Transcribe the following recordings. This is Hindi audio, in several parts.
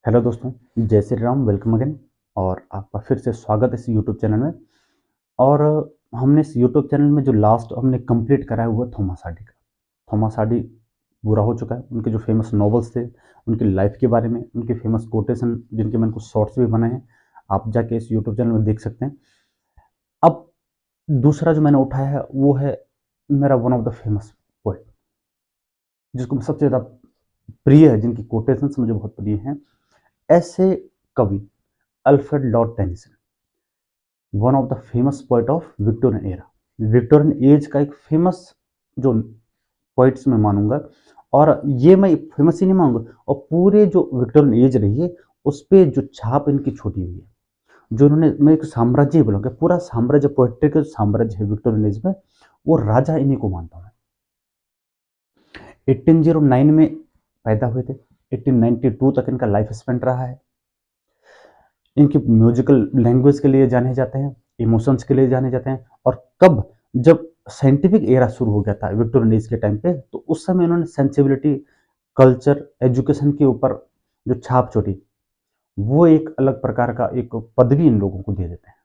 हेलो दोस्तों, जय श्री राम। Welcome again. और आपका फिर से स्वागत है इस यूट्यूब चैनल में। और हमने इस यूट्यूब चैनल में जो लास्ट हमने कंप्लीट करा है वो है थॉमस हार्डी का। थॉमस हार्डी पूरा हो चुका है। उनके जो फेमस नॉवेल्स थे, उनकी लाइफ के बारे में, उनके फेमस कोटेशन जिनके मैंने कुछ शॉर्ट्स भी बनाए हैं, आप जाके इस यूट्यूब चैनल में देख सकते हैं। अब दूसरा जो मैंने उठाया है वो है मेरा one of the famous poet, जिसको मैं सबसे ज़्यादा प्रिय है, जिनकी कोटेशंस मुझे बहुत प्रिय हैं, ऐसे कवि Alfred Lord Tennyson, one of the famous poet of Victorian era. Victorian age का एक फेमस जो पोइट्स मैं मानूंगा। और ये मैं फेमस ही नहीं मानूंगा, और पूरे जो विक्टोरियन एज रही है उस पर जो छाप इनकी छोड़ी हुई है, जो इन्होंने, मैं एक साम्राज्य ही बोलूँगा, पूरा साम्राज्य, पोएट्री का साम्राज्य है विक्टोरियन एज में, वो राजा इन्हीं को मानता हूँ मैं। 1809 में पैदा हुए थे, 1892 तक इनका लाइफ स्पेंड रहा है। इनकी म्यूजिकल लैंग्वेज के लिए जाने जाते हैं, इमोशंस के लिए जाने जाते हैं। और कब, जब साइंटिफिक एरा शुरू हो गया था विक्टोरियन एज के टाइम पे, तो उस समय इन्होंने सेंसिबिलिटी, कल्चर, एजुकेशन के ऊपर जो छाप छोड़ी, वो एक अलग प्रकार का एक पदवी इन लोगों को दे देते हैं।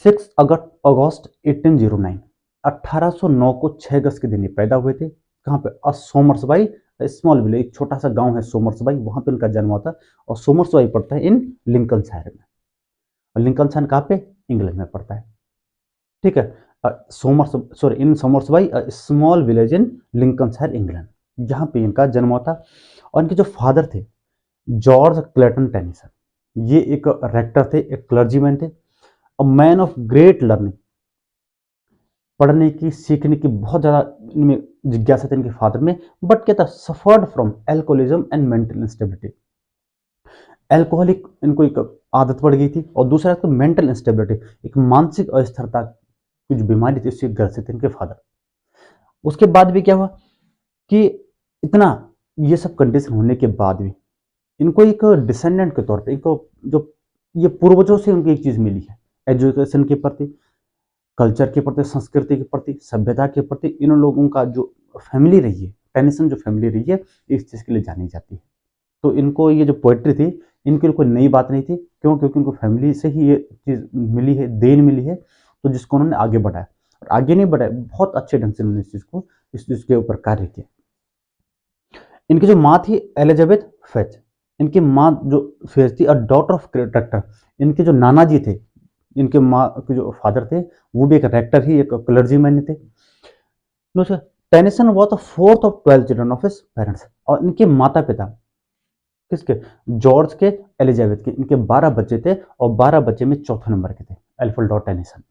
6 अगस्त 1809, 1809 को 6 अगस्त के दिन ये पैदा हुए थे। कहाँ पे? सोमर्सबाई स्मॉल विलेज, एक छोटा सा गांव है सोमर्सबाई, वहां पे उनका जन्म हुआ था। और सोमर्सबाई पड़ता है इन लिंकनशायर में। और लिंकनशायर कहाँ पे? इंग्लैंड में पड़ता है। ठीक है। In Somersby small village in Lincolnshire England, जहाँ पे इनका जन्म हुआ था। और इनके जो फादर थे जॉर्ज क्लेटन टेनिसन, ये एक रेक्टर थे, एक क्लर्जीमैन थे, a man of great learning. पढ़ने की, सीखने की बहुत ज़्यादा इनमें जिज्ञासा थी इनके फादर में। बट क्या था? Suffered from alcoholism and mental instability. Alcoholic इनको एक आदत पड़ गई थी, और दूसरा तो मेंटल इंस्टेबिलिटी, एक मानसिक अस्थिरता की जो बीमारी थी, उससे ग्रसित थे इनके फादर। उसके बाद भी क्या हुआ कि इतना ये सब कंडीशन होने के बाद भी इनको एक डिसेंडेंट के तौर पे, इनको जो ये पूर्वजों से उनको एक चीज़ मिली है, एजुकेशन के प्रति, कल्चर के प्रति, संस्कृति के प्रति, सभ्यता के प्रति, इन लोगों का जो फैमिली रही है, टेनिसन जो फैमिली रही है, इस चीज़ के लिए जानी जाती है। तो इनको ये जो पोएट्री थी, इनके लिए कोई नई बात नहीं थी। क्यों? क्योंकि उनको फैमिली से ही ये चीज़ मिली है, देन मिली है, तो जिसको उन्होंने आगे बढ़ाया। और आगे नहीं बढ़ाया, बहुत अच्छे ढंग से उन्होंने इस चीज़ को, इस चीज़ के ऊपर कार्य किया। इनकी जो माँ थी एलिजाबेथ फेच, इनकी माँ जो फेच थी, और डॉटर ऑफ रेक्टर। इनके जो नाना जी थे, इनके माँ के जो फादर थे, वो भी एक रेक्टर ही, एक क्लर्जीमैन थे। दूसरा, Tennyson was the fourth of 12 children of his parents. और इनके माता पिता किसके? जॉर्ज के, एलिजाबेथ के। इनके 12 बच्चे थे, और 12 बच्चे में चौथे नंबर के थे Alfred Lord Tennyson.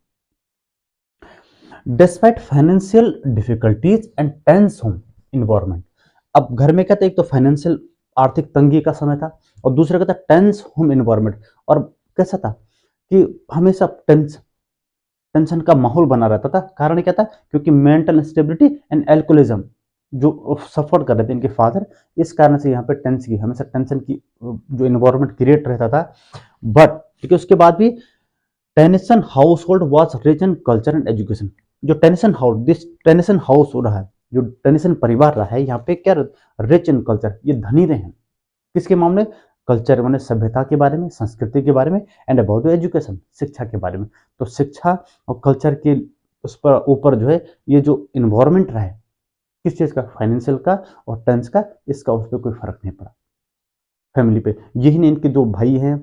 Despite financial difficulties and tense home environment. अब घर में क्या था? एक तो फाइनेंशियल, आर्थिक तंगी का समय था, और दूसरा क्या था? Tense home environment. और कैसा था कि हमेशा टेंशन का माहौल बना रहता था। कारण क्या था? क्योंकि मेंटल इंस्टेबिलिटी एंड एल्कोहलिज्म जो सफर कर रहे थे इनके फादर, इस कारण से यहाँ पे टेंस की, हमेशा टेंशन की जो इन्वायरमेंट क्रिएट रहता था। बट ठीक है, उसके बाद भी Tennyson house hold was rich in culture and education. जो Tennyson house, this Tennyson house हो रहा है, जो टेनिसन परिवार रहा है, यहाँ पे क्या? रिच इन कल्चर, ये धनी रहे हैं। किसके मामले? कल्चर माने सभ्यता के बारे में, संस्कृति के बारे में, एंड अबाउट एजुकेशन, शिक्षा के बारे में। तो शिक्षा और कल्चर के उस पर ऊपर जो है, ये जो इन्वायरमेंट रहा है, किस चीज़ का? फाइनेंशियल का और टेंस का, इसका उस पर कोई फर्क नहीं पड़ा फैमिली पे। यही नहीं, इनके जो भाई हैं,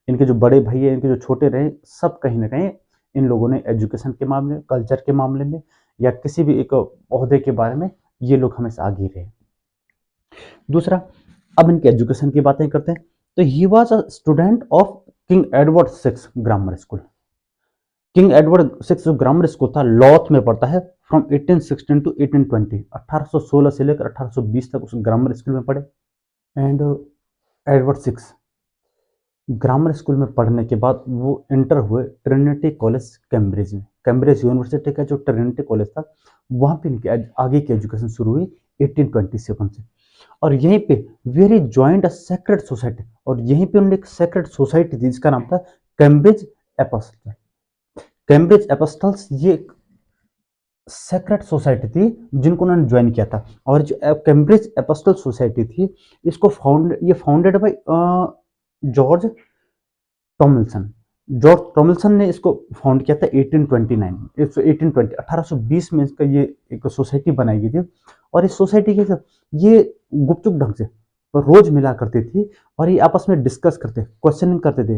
इनके जो बड़े भाई हैं, इनके जो छोटे रहे, सब कहीं ना कहीं इन लोगों ने एजुकेशन के मामले, कल्चर के मामले में, या किसी भी एक ओहदे के बारे में, ये लोग हमेशा आगे रहे। दूसरा, अब इनके एजुकेशन की बातें करते हैं। तो he was a student of king Edward six grammar school. King Edward six जो ग्रामर स्कूल था, लॉथ में पड़ता है। फ्रॉम 1816 टू 1820, 1816 से लेकर 1820 तक उस ग्रामर स्कूल में पढ़े। And Edward six grammar school में पढ़ने के बाद वो इंटर हुए ट्रिनिटी कॉलेज कैम्ब्रिज में। कैम्ब्रिज यूनिवर्सिटी का जो ट्रिनिटी कॉलेज था, वहाँ पे इनकी आगे की एजुकेशन शुरू हुई 1827 से। और यहीं पे वेरी ज्वाइंट अ सेक्रेट सोसाइटी, और यहीं पे उन्होंने एक सेक्रेट सोसाइटी थी जिसका नाम था कैम्ब्रिज एपॉस्टल। कैम्ब्रिज एपॉस्टल्स, ये सेक्रेट सोसाइटी थी जिनको उन्होंने ज्वाइन किया था। और जो कैम्ब्रिज एपोस्टल सोसाइटी थी, इसको founded by George Tomlinson. George Tomlinson ने इसको फाउंड किया था 1829 1820 में इसका ये एक सोसाइटी बनाई गई थी। और इस सोसाइटी के ये गुपचुप ढंग से रोज मिला करती थी और ये आपस में डिस्कस करते, क्वेश्चनिंग करते थे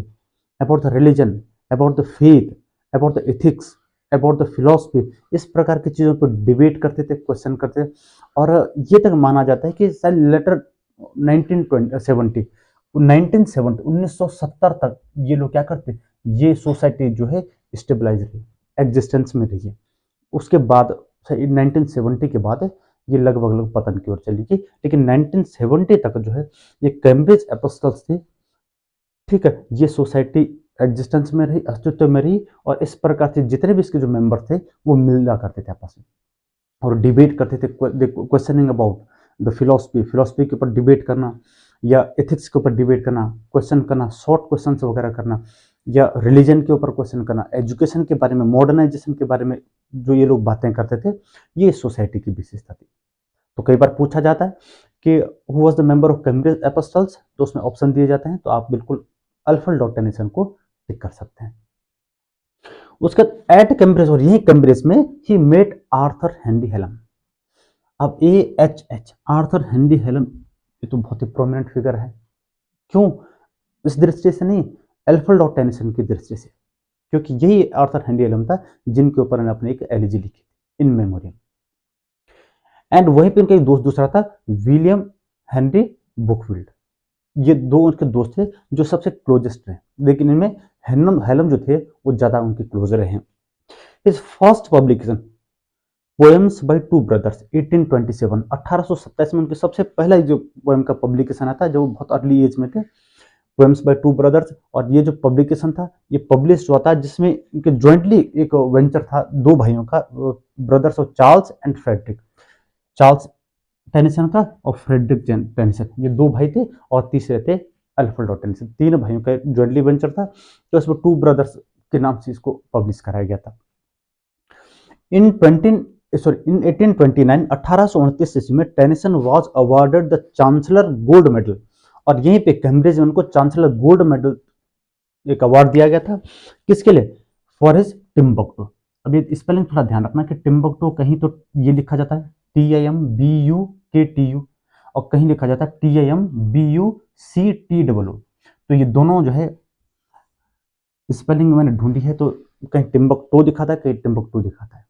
about the religion, about the faith, about the ethics, about the philosophy. इस प्रकार की चीज़ों पर डिबेट करते थे, क्वेश्चन करते थे। और ये तक माना जाता है कि शायद लेटर 1970 1970 तक ये लोग क्या करते, ये सोसाइटी जो है स्टेबलाइज रही, एग्जिस्टेंस में रही है। उसके बाद 1970 के बाद ये लगभग पतन की ओर चली गई। लेकिन 1970 तक जो है ये कैम्ब्रिज एपोस्टल्स थी, ठीक है, ये सोसाइटी एग्जिस्टेंस में रही, अस्तित्व में रही। और इस प्रकार से जितने भी इसके जो मेंबर थे वो मिला करते थे आपस में और डिबेट करते थे, क्वेश्चनिंग अबाउट द फिलोसफी के ऊपर डिबेट करना, या एथिक्स के ऊपर डिबेट करना, क्वेश्चन करना, शॉर्ट क्वेश्चन वगैरह करना, या रिलीजन के ऊपर क्वेश्चन करना, एजुकेशन के बारे में, मॉडर्नाइजेशन के बारे में जो ये लोग बातें करते थे, ये सोसाइटी की विशेषता थी। तो कई बार पूछा जाता है कि who was the member of Cambridge apostles, तो उसमें ऑप्शन दिए जाते हैं, तो आप बिल्कुल अल्फ्रेड लॉर्ड टेनिसन को टिक कर सकते हैं। उसके बाद एट कैम्ब्रिज, और यही कैम्ब्रिज में ही मेट आर्थर हेनरी हेलम। अब AHH आर्थर हेनरी हेलम, ये तो बहुत ही प्रोमिनेंट फिगर है। क्यों? इस दृष्टि से नहीं, अल्फ्रेड लॉर्ड टेनिसन की दृष्टि से, क्योंकि यही आर्थर हेनरी हेलम था जिनके ऊपर अपने एक एलिजी लिखी इन मेमोरियम। एंड वहीं पे उनका एक दोस्त दूसरा था, विलियम हेनरी बुकफील्ड। ये दो उनके दोस्त थे जो सबसे क्लोजेस्ट रहे, लेकिन इनमें हेलम जो थे वो ज्यादा उनके क्लोज रहे हैं। His first publication poems by two brothers 1827 1827 में उनके सबसे पहला जो पोएम का पब्लिकेशन आता है, जब वो बहुत अर्ली एज में थे, पोएम्स बाय टू ब्रदर्स। और ये जो पब्लिकेशन था ये पब्लिश हुआ था, जिसमें इनके ज्वाइंटली एक वेंचर था दो भाइयों का, brothers of Charles and Frederick. Charles Tennyson का और फ्रेडरिक टेनिसन, ये दो भाई थे। और तीसरे थे अल्फ्रेड लॉर्ड टेनिसन। तीन भाइयों का ज्वाइंटली वेंचर था, तो इसमें टू ब्रदर्स के नाम से इसको पब्लिश कराया गया था। इन 1829 1829 ईस्वी में Tennyson was awarded the chancellor gold medal. और यहीं पे कैम्ब्रिज में उनको चांसलर गोल्ड मेडल एक अवार्ड दिया गया था। किसके लिए? For his Timbuktu. अब ये स्पेलिंग थोड़ा ध्यान रखना कि टिम्बक्टू कहीं तो ये लिखा जाता है TIMBUKTU और कहीं लिखा जाता है TIMBUCTW। तो ये दोनों जो है स्पेलिंग मैंने ढूंढी है, तो कहीं टिम्बक्टू दिखाता है, कहीं टिम्बक्टू दिखाता है,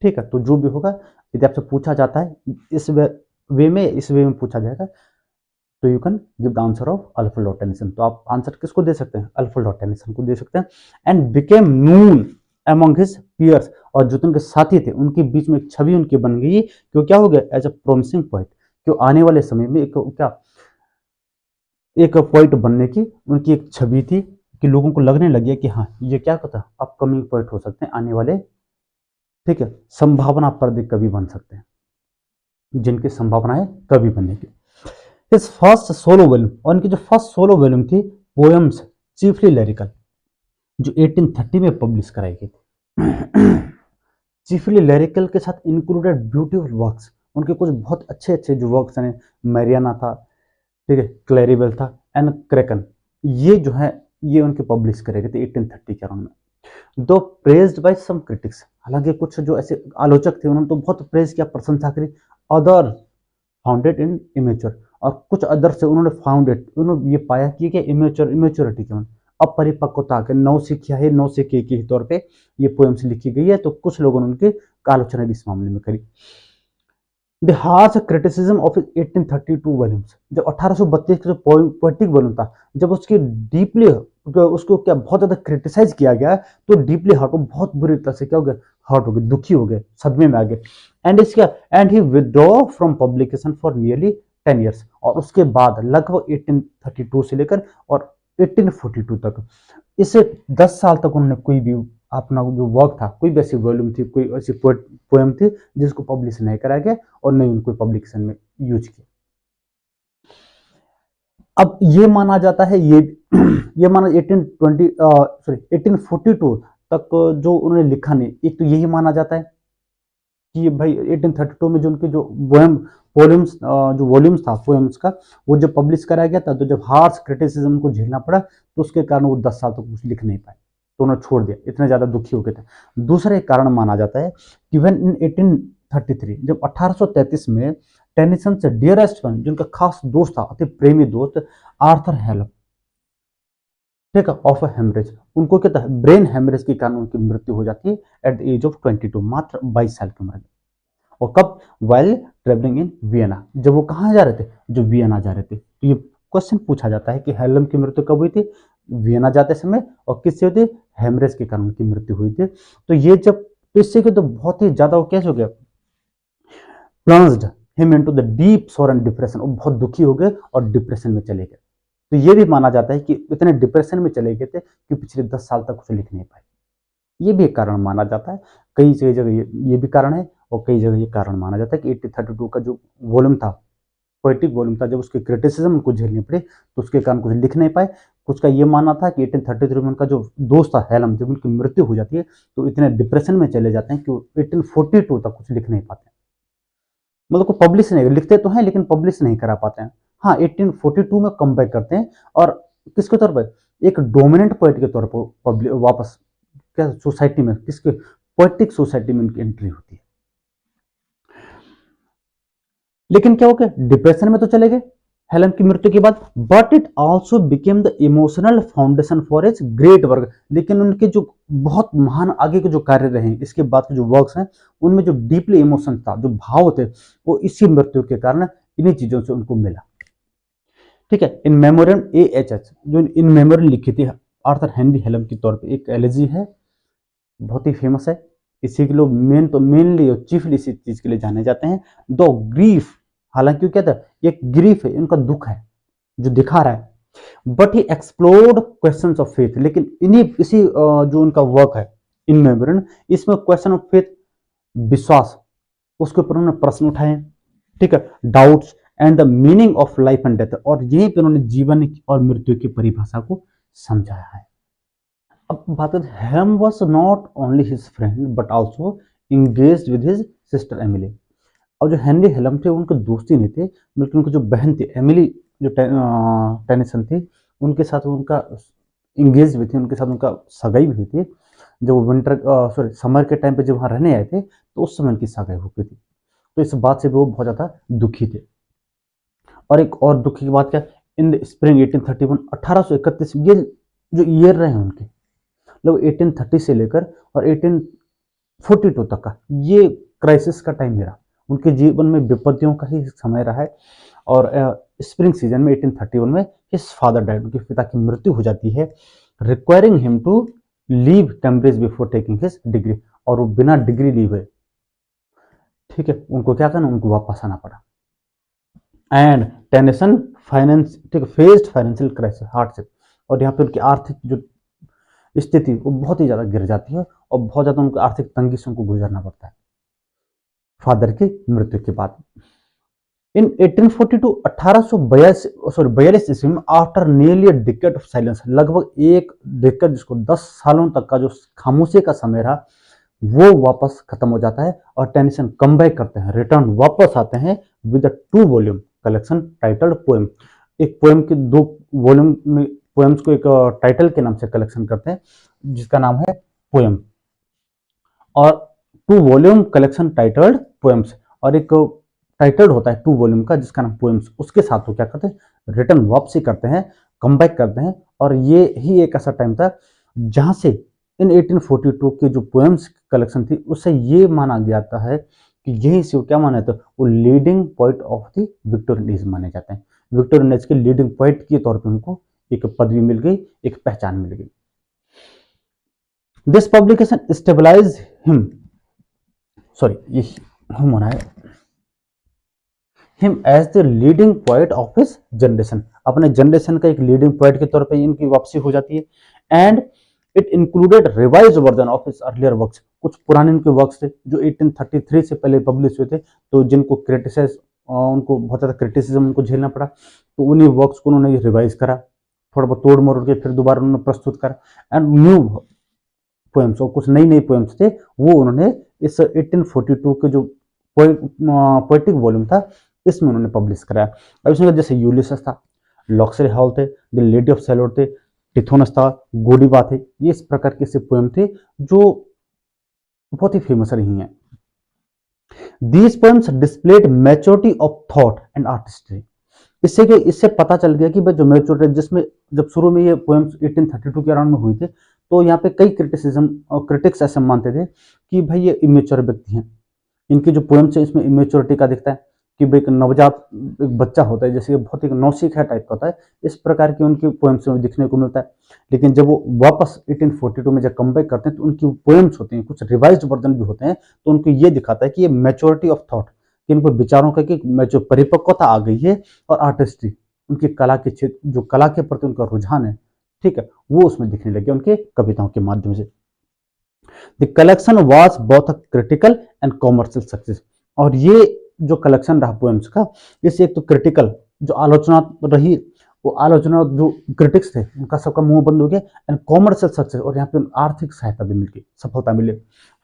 ठीक है। तो जो भी होगा, यदि आपसे पूछा जाता है इस वे में पूछा जाएगा, तो you can give the answer of Alfred Lord Tennyson. तो आप आंसर किसको दे सकते हैं? अल्फ्रेड लॉर्ड टेनिसन को दे सकते हैं। And became known among his peers, और जो उनके साथी थे उनके बीच में एक छवि उनकी बन गई कि वो क्या हो गया, एज अ प्रोमिसिंग पोइट, कि आने वाले समय में एक पोइट बनने की उनकी एक छवि थी, कि लोगों को लगने लगी कि हाँ ये क्या पता अपकमिंग पोइट हो सकते हैं आने वाले, ठीक है, संभावना पर्दे कवि बन सकते हैं, जिनकी संभावना है कवि बनने की। हिज फर्स्ट सोलो वॉल्यूम, और उनकी जो फर्स्ट सोलो वॉल्यूम थी पोएम्स चीफली लिरिकल, जो 1830 में पब्लिश कराई गई थी। चीफली लिरिकल के साथ इंक्लूडेड ब्यूटीफुल वर्क्स, उनके कुछ बहुत अच्छे अच्छे जो वर्क्स हैं, मैरियाना था, ठीक है, क्लैरिबेल था, एंड क्रैकन, ये जो है ये उनके पब्लिश करे गए थे 1830 के अराउंड में। दो प्रेज्ड बाय सम क्रिटिक्स, हालांकि कुछ जो ऐसे आलोचक थे उन्होंने तो बहुत प्रेज किया, प्रशंसा करी। अदर फाउंडेड इन इमेच्योर, और कुछ अदर से उन्होंने फाउंडेड, उन्होंने ये पाया कि इमेच्योरिटी के अपरिपक्वता के नौसिखिया है, नौसिखिए के तौर पे ये पोएम्स लिखी गई है। तो कुछ लोगों ने उनके आलोचना भी इस मामले में करी। The harsh criticism of 1832 volumes, जब 1832 का जो पोएटिक वॉल्यूम था, जब उसकी डीपली उसको क्या बहुत ज्यादा क्रिटिसाइज किया गया, तो डीपली हर्ट, बहुत बुरी तरह से क्या हो गया, हर्ट हो गए, दुखी हो गए, सदमे में आ गए। And he withdraw from publication for nearly 10 years, और उसके बाद लगभग 1832 से लेकर और 1842 तक, इसे 10 साल तक उन्होंने कोई भी अपना जो वर्क था, कोई भी ऐसी वॉल्यूम थी, कोई ऐसी पोएम थी जिसको पब्लिश नहीं कराया गया और नहीं उनको पब्लिकेशन में यूज किया। अब ये माना जाता है, ये माना 1842 तक जो उन्होंने लिखा नहीं, एक तो यही माना जाता है कि भाई 1832 में जो उनके जो वॉल्यूम्स था पोएम्स का, वो जब पब्लिश कराया गया था, तो जब हार्श क्रिटिसिज्म को झेलना पड़ा, तो उसके कारण वो 10 साल तक कुछ लिख नहीं पाए, तो उन्होंने छोड़ दिया, इतने ज़्यादा दुखी हो गए थे। दूसरा एक कारण माना जाता है कि व्हेन इन 1833, जब 1833 में टेनिसन से डियरेस्ट वन, जिनका खास दोस्त था, अति प्रेमी दोस्त, आर्थर हेलम, ठीक है, ऑफ हेमरेज, उनको क्या था, ब्रेन हेमरेज के कारण उनकी मृत्यु हो जाती है एट द एज ऑफ 22, मात्र 22 साल की उम्र में। और कब, वाइल ट्रेवलिंग इन वियना, जब वो कहाँ जा रहे थे, जो वियना जा रहे थे। तो ये क्वेश्चन पूछा जाता है कि हेलम की मृत्यु कब हुई थी, वियना जाते समय, और किससे हुई थी, हेमरेज के कारण उनकी मृत्यु हुई थी। तो ये जब, तो इससे तो बहुत ही ज्यादा वो कैसे हो गया, plunged him into the deep सोर एंड डिप्रेशन, वो बहुत दुखी हो गए और डिप्रेशन में चले गए। तो ये भी माना जाता है कि इतने डिप्रेशन में चले गए थे कि पिछले 10 साल तक कुछ लिख नहीं पाए। ये भी एक कारण माना जाता है। कई जगह ये भी कारण है, और कई जगह ये कारण माना जाता है कि 1832 का जो वॉल्यूम था, पोएटिक वॉल्यूम था, जब उसके क्रिटिसिज्म उनको झेलनी पड़ी, तो उसके कारण कुछ लिख नहीं पाए। कुछ का ये मानना था कि 1833 में उनका जो दोस्त था हेलम, जब उनकी मृत्यु हो जाती है, तो इतने डिप्रेशन में चले जाते हैं कि वो 1842 तक कुछ लिख नहीं पाते, मतलब को पब्लिश नहीं, लिखते तो हैं लेकिन पब्लिश नहीं करा पाते हैं। हाँ, 1842 में कम बैक करते हैं, और किसके तौर पर, एक डोमिनेंट पोएट के तौर पर वापस क्या सोसाइटी में, किसके, पोएटिक सोसाइटी में उनकी एंट्री होती है। लेकिन क्या हो गया, डिप्रेशन में तो चले गए हेलन की मृत्यु के बाद, but it also became the emotional foundation for its great work. लेकिन उनके जो बहुत महान आगे के जो कार्य रहे, इसके बाद के जो वर्क्स हैं, उनमें जो डीपली इमोशन था, जो भाव थे, वो इसी मृत्यु के कारण इन्हीं चीजों से उनको मिला। ठीक है, इन मेमोरियम AHH, जो इन मेमोरियम लिखी थी आर्थर हेनरी हेलम के तौर पे, एक एलेजी है, बहुत ही फेमस है। इसी के लोग मेनली और चीफली इसी चीज के लिए जाने जाते हैं, दो ग्रीफ, हालांकि क्या था, एक ग्रीफ है, इनका दुख है जो दिखा रहा है, but he explored questions of faith. लेकिन इन्हीं इसी जो उनका वर्क है इन मेमोरियम, इसमें क्वेश्चन ऑफ फेथ, विश्वास, उसके ऊपर उन्होंने प्रश्न उठाए, ठीक है, doubts and the meaning of life and death, और यहीं पर उन्होंने जीवन और मृत्यु की परिभाषा को समझाया है। अब बात है, him was not only his friend but also engage with his sister Emily. और जो हेनरी हेलम थे, उनके दोस्ती नहीं थे, बल्कि उनकी जो बहन थी एमिली, जो टेनिसन थी, उनके साथ उनका इंगेज भी थी, उनके साथ उनका सगाई भी हुई थी। जब वो समर के टाइम पे जब वहाँ रहने आए थे, तो उस समय उनकी सगाई हो गई थी। तो इस बात से भी वो बहुत ज़्यादा दुखी थे। और एक और दुखी की बात क्या, इन द स्प्रिंग 1831, 1831, ये जो ईयर रहे हैं उनके, मतलब 1830 से लेकर और 1842 तक का, ये क्राइसिस का टाइम रहा, उनके जीवन में विपत्तियों का ही समय रहा है। और स्प्रिंग सीजन में 1831 में हिज फादर डाइड, उनके पिता की मृत्यु हो जाती है, requiring him to leave Cambridge before taking his degree, और वो बिना डिग्री ली हुए, ठीक है, उनको क्या करना, उनको वापस आना पड़ा। एंड टेनिसन फाइनेंस, ठीक है, फेस्ड फाइनेंशियल क्राइसिस, हार्डशिप, और यहाँ पे उनकी आर्थिक जो स्थिति वो बहुत ही ज्यादा गिर जाती है, और बहुत ज्यादा उनको आर्थिक तंगी से उनको गुजरना पड़ता है फादर की मृत्यु के बाद। इन 1842, 1842 ईस्वी में, after nearly a decade of silence, लगभग एक डिकेड, जिसको 10 सालों तक का जो खामोशी का समय रहा, वो वापस खत्म हो जाता है, और टेनिसन कम बैक करते हैं, रिटर्न वापस आते हैं with 2 volume collection titled poem. एक पोएम के 2 वॉल्यूम में पोएम्स को एक टाइटल के नाम से कलेक्शन करते हैं, जिसका नाम है पोएम, और 2 वॉल्यूम कलेक्शन टाइटल्ड पोएम्स, और एक टाइटल्ड होता है 2 वॉल्यूम का जिसका नाम पोएम्स। उसके साथ वो क्या करते हैं, रिटर्न वापसी करते हैं, कम बैक करते हैं। और ये ही एक ऐसा टाइम था जहां से इन 1842 के जो पोएम्स कलेक्शन थी, उससे ये माना जाता है कि यही से वो क्या माना जाता है, वो leading poet of the Victorian age माने जाते हैं। विक्टोरियन एज के लीडिंग पोइट के तौर पर उनको एक पदवी मिल गई, एक पहचान मिल गई। This publication stabilize him, sorry ये हम होना है, him as the leading poet of his generation, अपने जनरेशन का एक लीडिंग पोएट के तौर पे इनकी वापसी हो जाती है। And it included revised version of his earlier works, कुछ पुराने उनके वर्क्स थे जो 1833 से पहले पब्लिश हुए थे, तो जिनको क्रिटिसाइज, उनको बहुत ज़्यादा क्रिटिसिज्म उनको झेलना पड़ा, तो उन्हीं वर्क्स को उन्होंने रिवाइज करा, थोड़ा बहुत तोड़ मोड़ के फिर दोबारा उन्होंने प्रस्तुत करा, एंड न्यू पोएम्स, और कुछ नई नई पोएम्स थे वो उन्होंने इस 1842 के जो पोएटिक वॉल्यूम था इसमें उन्होंने पब्लिश कराया। अब इसमें जैसे यूलिसस था, लॉक्सरी हॉल थे, द लेडी ऑफ सैलोट थे, टिथोनस था, गोडीबा थे, ये इस प्रकार के पोएम थे जो बहुत ही फेमस रही हैं। These poems displayed maturity of thought and artistry। इससे पता चल गया कि भाई जो मैच्योरिटी, जिसमें जब शुरू में ये पोएम्स 1832 के अराउंड में हुई थे तो यहाँ पे कई क्रिटिक्स ऐसे मानते थे कि भाई ये इमेच्योर व्यक्ति हैं, इनकी जो पोएम्स है इसमें इमेच्योरिटी का दिखता है कि भाई एक नवजात एक बच्चा होता है, जैसे बहुत एक नौसिखा टाइप का होता है, इस प्रकार की उनकी पोएम्स में दिखने को मिलता है। लेकिन जब वो वापस 1842 में जब कम बैक करते हैं तो उनकी पोएम्स होती हैं, कुछ रिवाइज्ड वर्जन भी होते हैं, तो उनको ये दिखाता है कि ये मैच्योरिटी ऑफ थॉट, कि इनको विचारों का कि जो परिपक्वता आ गई है, और आर्टिस्ट्री, उनकी कला के क्षेत्र, जो कला के प्रति उनका रुझान है, ठीक है, वो उसमें दिखने लगे उनके कविताओं के माध्यम से। The collection was both a critical and commercial success. और ये जो कलेक्शन रहा पोएम्स का, इससे एक तो क्रिटिकल जो आलोचना रही, वो आलोचना जो क्रिटिक्स थे उनका सबका मुंह बंद हो गया, एंड कॉमर्शियल सक्सेस, और यहाँ पे आर्थिक सहायता भी मिल, सफलता मिली।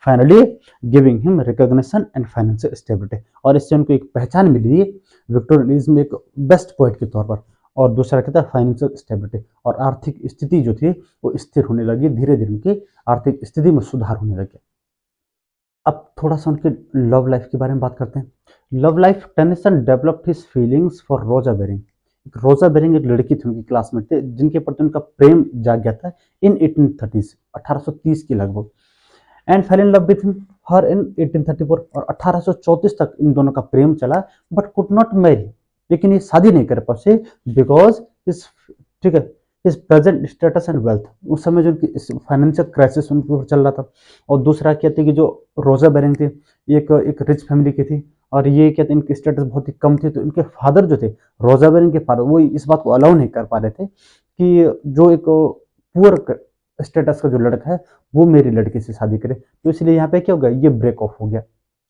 Finally giving him recognition and financial stability, और इससे उनको एक पहचान मिली विक्टोरियनिज्म में एक बेस्ट पोएट के तौर पर। और दूसरा कहता है फाइनेंशियल स्टेबिलिटी, और आर्थिक स्थिति जो थी वो स्थिर होने लगी, धीरे धीरे उनकी आर्थिक स्थिति में सुधार होने लगे। अब थोड़ा सा उनके लव लाइफ के बारे में बात करते हैं। Love life, Tennyson developed his feelings for रोजा बेरिंग। रोजा बेरिंग एक लड़की थी, उनकी क्लासमेट थे, जिनके प्रति उनका प्रेम जाग गया था इन 1830, 1830 के लगभग, and fell in love with her in 1834, और 1834 तक इन दोनों का प्रेम चला, बट कुड नॉट मैरी, लेकिन ये शादी नहीं कर पाए बिकॉज इस, ठीक है, इस प्रेजेंट स्टेटस एंड वेल्थ, उस समय जो फाइनेंशियल क्राइसिस उनके ऊपर चल रहा था। और दूसरा क्या था कि जो रोजा बेरिंग थी एक रिच फैमिली की थी, और ये क्या था, इनकी स्टेटस बहुत ही कम थी, तो इनके फादर जो थे, रोजा बेरिंग के फादर, वो इस बात को अलाउ नहीं कर पा रहे थे कि जो एक पुअर स्टेटस का जो लड़का है वो मेरी लड़की से शादी करे। तो इसलिए यहाँ पे क्या हो गया, ये ब्रेक ऑफ हो गया।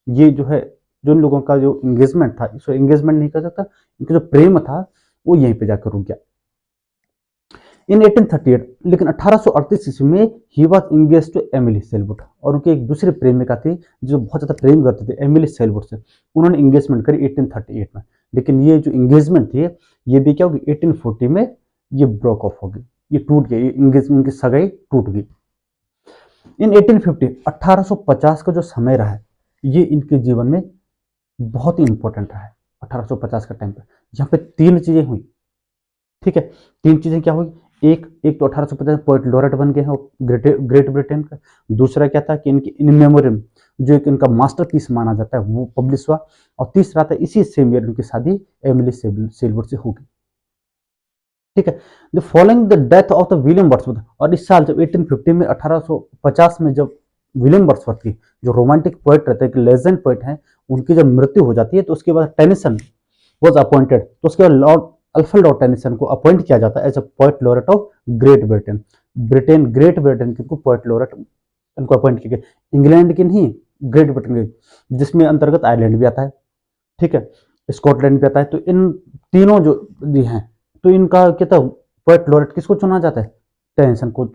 ये जो है, जो इन लोगों का जो एंगेजमेंट था, इसको एंगेजमेंट नहीं कर सकता, इनका जो प्रेम था वो यहीं पे जाकर रुक गया। इन 1838, लेकिन 1838 ईस्वी में he was engage to Emily Sellwood, और उनकी एक दूसरी प्रेमिका थी जो बहुत ज्यादा प्रेम करते थे, एमिली सेलवुड से। उन्होंने इंगेजमेंट करी 1838 में, लेकिन ये जो इंगेजमेंट थी ये भी क्या होगी, 1840 में ये ब्रोक ऑफ हो गई, ये टूट गई, इंगेजमेंट की सगाई टूट गई। इन 1850, 1850 का जो समय रहा है ये इनके जीवन में बहुत ही इंपॉर्टेंट रहा है। 1850 का टाइम पर यहाँ पे तीन चीजें हुई, ठीक है, तीन चीजें क्या हुई, एक तो 1850 पोएट लॉरेट बन गए हैं ग्रेट ब्रिटेन का। दूसरा क्या था कि इनकी इन मेमोरियम जो एक इनका मास्टरपीस माना जाता है वो पब्लिश हुआ। और तीसरा था इसी सेम ईयर उनकी शादी एमिली सेलवुड से होगी, ठीक है। The following the death of the William Wordsworth, और इस साल जब 1850 में 1850 में जब विलियम वर्ड्सवर्थ की जो रोमांटिक पोएट रहते हैं, लेजेंड पोएट हैं, उनकी जब मृत्यु हो जाती है तो उसके बाद टेनिसन वाज अपॉइंटेड, तो उसके बाद लॉर्ड अल्फ्रेड लॉर्ड टेनिसन को अपॉइंट किया जाता है as a poet laureate of Great Britain. Great Britain के पोएट लॉरेट इनको अपॉइंट किया गया, इंग्लैंड की नहीं, ग्रेट ब्रिटेन के, जिसमें अंतर्गत आयरलैंड भी आता है, ठीक है, स्कॉटलैंड भी आता है। तो इन तीनों जो हैं, तो इनका क्या था, पोएट लॉरेट किसको चुना जाता है, टेनिसन को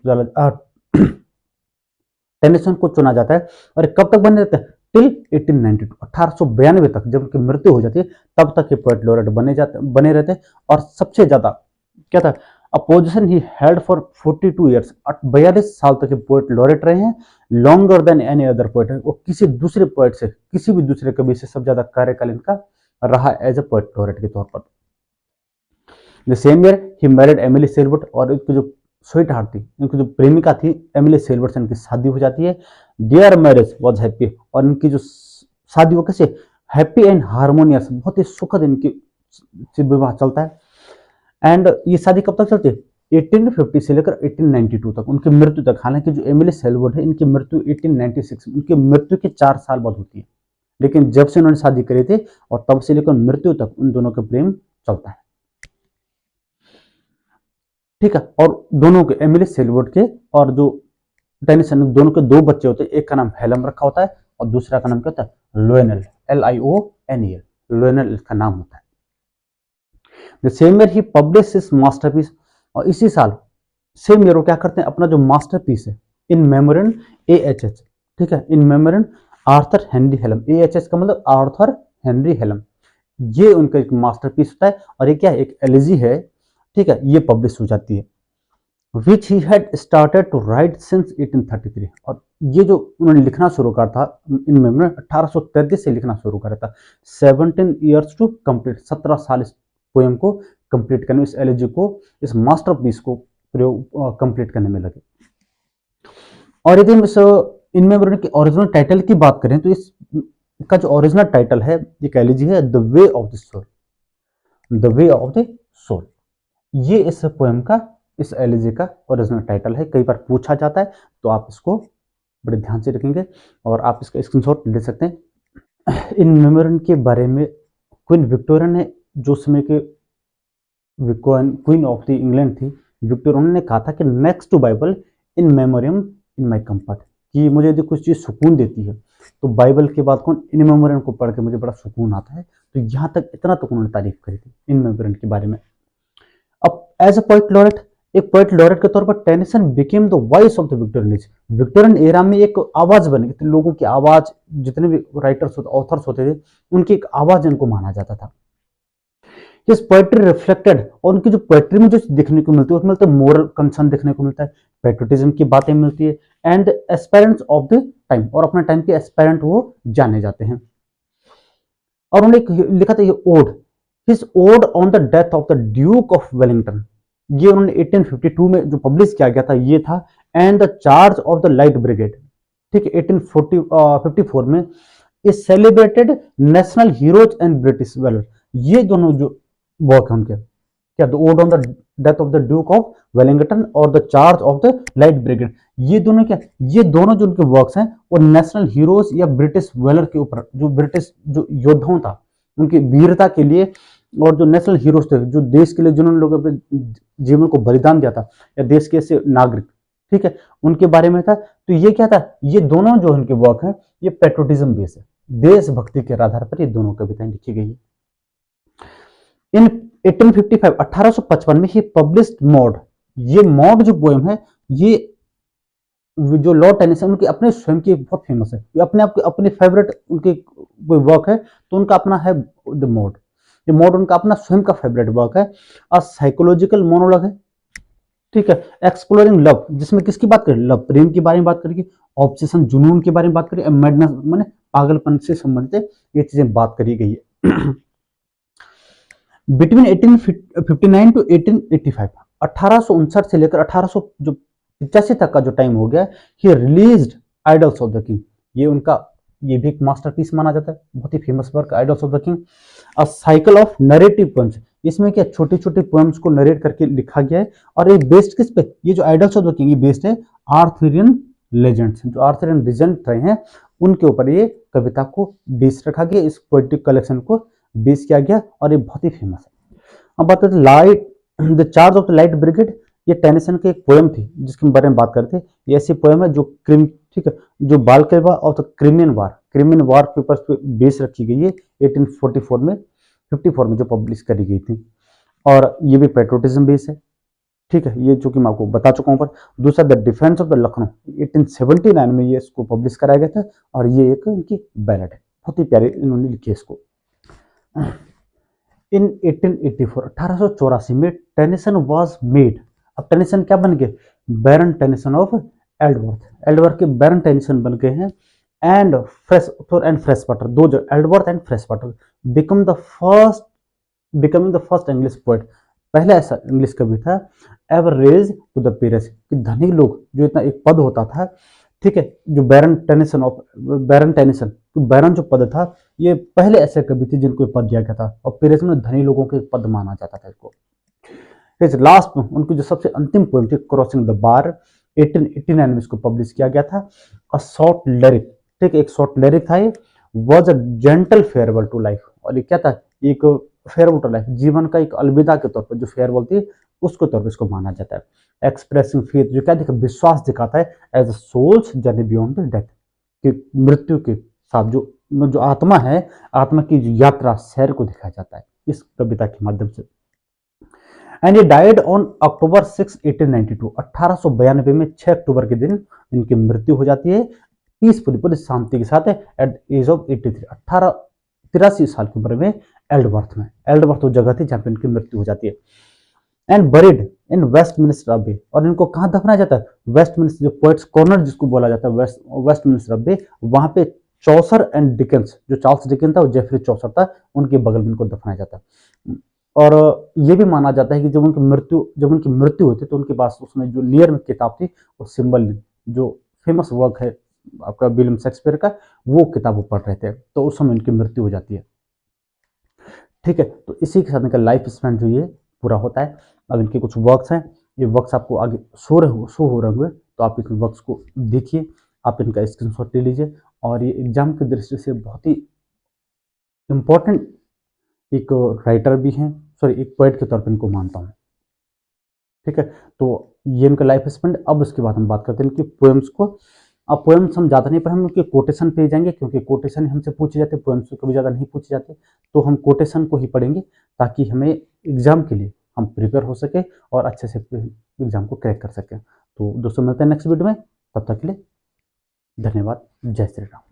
चुना जाता है। और कब तक बने रहते हैं, टिल 1892, 1892 तक, जब उनकी मृत्यु हो जाती है तब तक ये पोएट लॉरेट बने रहते हैं। और सबसे ज्यादा क्या था, opposition he held for 42 years, 42 साल तक ये पोएट लॉरेट रहे हैं, longer than any other poet. वो किसी दूसरे पोएट से, किसी भी दूसरे कवि से सब ज्यादा कार्यकाल इनका रहा एज अ पोएट लॉरेट के तौर पर। The same year he married Emily Sellwood, और इनकी जो स्वीट हार्ट थी, इनकी जो प्रेमिका थी एमिली सेलवुड से इनकी शादी हो जाती है। देयर मैरिज वाज हैप्पी, और इनकी जो शादी वो कैसे, हैप्पी एंड हार्मोनियस, बहुत ही सुखद इनकी विवाह चलता है। एंड ये शादी कब तक चलती है, 1850 से लेकर 1892 तक, उनकी मृत्यु तक। हालांकि जो एमिली सेलवुड है इनकी मृत्यु 1896, उनकी मृत्यु के 4 साल बाद होती है, लेकिन जब से उन्होंने शादी करी थी और तब से लेकर मृत्यु तक उन दोनों का प्रेम चलता है, ठीक है। और दोनों के, एमिली सेलवुड के और जो टेनिसन, दोनों के 2 बच्चे होते हैं, एक का नाम हेलम रखा होता है और दूसरा का नाम क्या होता है, लोएनेल, LIONEL, लोएनेल इसका नाम होता है। The same year he publish his masterpiece, और इसी साल सेम ईयर वो क्या करते हैं, अपना जो मास्टरपीस है इन मेमोरियम AHH, ठीक है, इन मेमोरियम आर्थर हेनरी हेलम, AHS का मतलब आर्थर हेनरी हेलम, ये उनका एक मास्टरपीस होता है। और ये क्या है, एक एलिजी है, ठीक है, ये पब्लिश हो जाती है, which he had started to write since 1833। और ये जो उन्होंने लिखना शुरू करा था इन मेमोरी 1833 से लिखना शुरू करा था। 17 ईयर्स टू कंप्लीट, 17 साल इस पोएम को कंप्लीट करने, इस एलिजी को, इस मास्टरपीस को प्रयोग कंप्लीट करने में लगे। और यदि हम इस इन मेमोरी की ओरिजिनल टाइटल की बात करें तो इस का जो ओरिजिनल टाइटल है, ये एलिजी है, the way of the soul, the way of the soul, ये इस पोएम का, इस एलिजी का ओरिजिनल टाइटल है। कई बार पूछा जाता है तो आप इसको बड़े ध्यान से रखेंगे और आप इसका स्क्रीनशॉट ले सकते हैं। इन मेमोरियम के बारे में क्वीन विक्टोरिया ने, जो समय के क्वीन ऑफ द इंग्लैंड थी विक्टोरिया, उन्होंने कहा था कि next to Bible In Memoriam in my comfort, कि मुझे यदि कुछ चीज़ सुकून देती है तो बाइबल के बाद कौन, इन मेमोरियम को पढ़ के मुझे बड़ा सुकून आता है। तो यहाँ तक, इतना तक उन्होंने तारीफ करी थी इन मेमोरियम के बारे में। अब एज अ पोएट लॉरेट, एक पोएट लॉरेट के तौर पर Tennyson became the voice of the Victorian age, Victorian era में एक आवाज बन गई थी, लोगों की आवाज, जितने भी राइटर्स होते, ऑथर्स होते थे, उनकी एक आवाज इनको माना जाता था। His poetry reflected, और उनकी जो पोएट्री में जो देखने को मिलती है उसमें मिलता है मोरल कंसर्न देखने को मिलता है, पेट्रियोटिज्म की बातें मिलती है, and aspirants of the time, और अपने टाइम के एस्पेरेंट वो जाने जाते हैं। और उन्होंने लिखा था ये ode, his ode on the death of the Duke of Wellington, ये उन्होंने 1852 में जो पब्लिश किया गया था ये था, and the charge of the light brigade, ठीक है, 1854 में, is celebrated national heroes and British valour, ये दोनों जो वर्क है उनके, क्या, the ode on the death of the Duke of Wellington और the charge of the light brigade, ये दोनों क्या, ये दोनों जो उनके वर्क्स हैं वो नेशनल हीरोज या ब्रिटिश वेलर के ऊपर, जो ब्रिटिश जो योद्धाओं था उनकी वीरता के लिए, और जो नेशनल हीरोज थे जो देश के लिए जिन्होंने लोगों अपने जीवन को बलिदान दिया था, या देश के ऐसे नागरिक, ठीक है, उनके बारे में था। तो ये क्या था, ये दोनों जो उनके वर्क हैं ये पेट्रोटिज्म बेस है, देशभक्ति के आधार पर ये दोनों कविताएं लिखी गई है। इन 1855 1855 में ही पब्लिश्ड मॉड, ये मॉड जो पोएम है, ये जो लॉर्ड टेनिसन उनके अपने स्वयं की बहुत फेमस है, ये अपने आप अपने फेवरेट उनके कोई वर्क है तो उनका अपना है द मॉड, ये मॉड उनका अपना स्वयं का फेवरेट वर्क है। अ साइकोलॉजिकल मोनोलॉग है, ठीक है, एक्सप्लोरिंग लव, जिसमें किसकी बात करें, लव, प्रेम के बारे में बात करेगी, ऑब्सेशन, जुनून के बारे में बात करें, मैडनेस माने पागलपन से संबंधित ये चीजें बात करी गई है। बिटवीन 1859 टू 1885, 1859 से लेकर 1885 तक का जो टाइम हो गया, ही released idols of the king, ये उनका, ये भी एक मास्टरपीस माना जाता है, बहुत ही famous work idylls of the king. A cycle of narrative poems, इसमें क्या छोटी छोटी पोएम्स को नरेट करके लिखा गया है, और ये बेस्ड किस पे, ये जो आइडल्स ऑफ द किंग ये बेस्ड है आर्थरियन लेजेंड्स, जो आर्थरियन लेजेंड रहे हैं उनके ऊपर ये कविता को बेस रखा गया, इस पोएटिक कलेक्शन को बेस किया गया, और ये बहुत ही फेमस है। अब बात करते light, the charge of the light brigade, ये टेनिसन की एक पोएम थी जिसके बारे में बात करते हैं। ये ऐसी पोएम है जो क्रिम, ठीक है, जो बाल्कलवा ऑफ द क्रिमियन वार के ऊपर बेस रखी गई है, 1844 में 54 में जो पब्लिश करी गई थी, और ये भी पेट्रोटिज्म बेस है, ठीक है, ये जो कि मैं आपको बता चुका हूँ। पर दूसरा the defence of the Lucknow, 1879 में ये इसको पब्लिश कराया गया था, और ये एक इनकी बैलेट है, बहुत ही प्यारे इन्होंने लिखी है इसको। इन 1884 1884 में टेनिसन वाज मेड, अब टेनिसन क्या बन गए, बैरन टेनिसन ऑफ एल्डवर्थ के बैरन टेनिसन बन गए हैं, एंड फ्रेशवाटर, दो जो Aldworth and Freshwater becoming the first English poet, पहला ऐसा इंग्लिश कवि था ever raise to the peerage, कि धनी लोग जो इतना एक पद होता था, ठीक है, जो बैरन टेनिसन, तो बैरन जो पद था ये पहले ऐसे कवि थे जिनको पद दिया गया था, और पेरेस में धनी लोगों के पद माना जाता था इसको। लास्ट में उनकी जो सबसे अंतिम पोएम थी क्रॉसिंग द बार, 1889 में इसको पब्लिश किया गया था। अ शॉर्ट लिरिक, ठीक है, एक शॉर्ट लिरिक था, ये was a gentle farewell to life, और ये क्या था, एक फेयरवेल टू लाइफ, जीवन का एक अलविदा के तौर पर जो फेयरवेल थी उसके तौर पर इसको माना जाता है। एक्सप्रेसिंग फेथ, जो क्या दिखा, विश्वास दिखाता है, as a soul's journey beyond the death, कि मृत्यु के साथ जो आत्मा है, आत्मा की जो यात्रा, सैर को दिखाया जाता है इस कविता के माध्यम से। एंड ये डाइड ऑन अक्टूबर 6 1892, 1892 में 6 अक्टूबर के दिन इनकी मृत्यु हो जाती है, पीसफुली, पूरी शांति के साथ एट एज ऑफ 83 83 साल की उम्र में एल्डवर्थ वो जगह थी जहाँ पे इनकी मृत्यु हो जाती है। एंड बरीड इन वेस्टमिनिस्टर अबे, और इनको कहाँ दफनाया जाता है? वेस्टमिनिस्टर, जो पोएट्स कॉर्नर जिसको बोला जाता है, वेस्टमिनिस्टर अबे, वहां पे चौसर एंड डिकेंस, जो चार्ल्स डिकेंस था और जेफरी चौसर था, उनके बगल में इनको दफनाया जाता है। और ये भी माना जाता है कि जब उनकी मृत्यु हुई थी तो उनके पास उसमें जो नियर में किताब थी वो सिंबल, जो फेमस वर्क है आपका विलियम शेक्सपियर का, वो किताब वो पढ़ रहे थे, तो उस समय उनकी मृत्यु हो जाती है। ठीक है, तो इसी के साथ इनका लाइफ स्पैन जो ये पूरा होता है। अब इनके कुछ वर्क्स हैं, ये वर्क्स आपको आगे शो हो रहे हुए, तो आप इन वर्क्स को देखिए, आप इनका स्क्रीनशॉट ले लीजिए। और ये एग्जाम की दृष्टि से बहुत ही इम्पोर्टेंट एक राइटर भी हैं, सॉरी एक पोएट के तौर पर इनको मानता हूँ। ठीक है, तो ये इनका लाइफ स्पेंड। अब उसके बाद हम बात करते हैं इनकी पोएम्स को। अब पोएम्स हम ज़्यादा नहीं पढ़ेंगे, उनके कोटेशन पे जाएंगे, क्योंकि कोटेशन हमसे पूछे जाते हैं, पोएम्स कभी ज़्यादा नहीं पूछे जाते, तो हम कोटेशन को ही पढ़ेंगे ताकि हमें एग्जाम के लिए हम प्रिपेयर हो सके और अच्छे से एग्जाम को क्रैक कर सकें। तो दोस्तों मिलते हैं नेक्स्ट वीडियो में, तब तक के लिए धन्यवाद। जय श्री राम।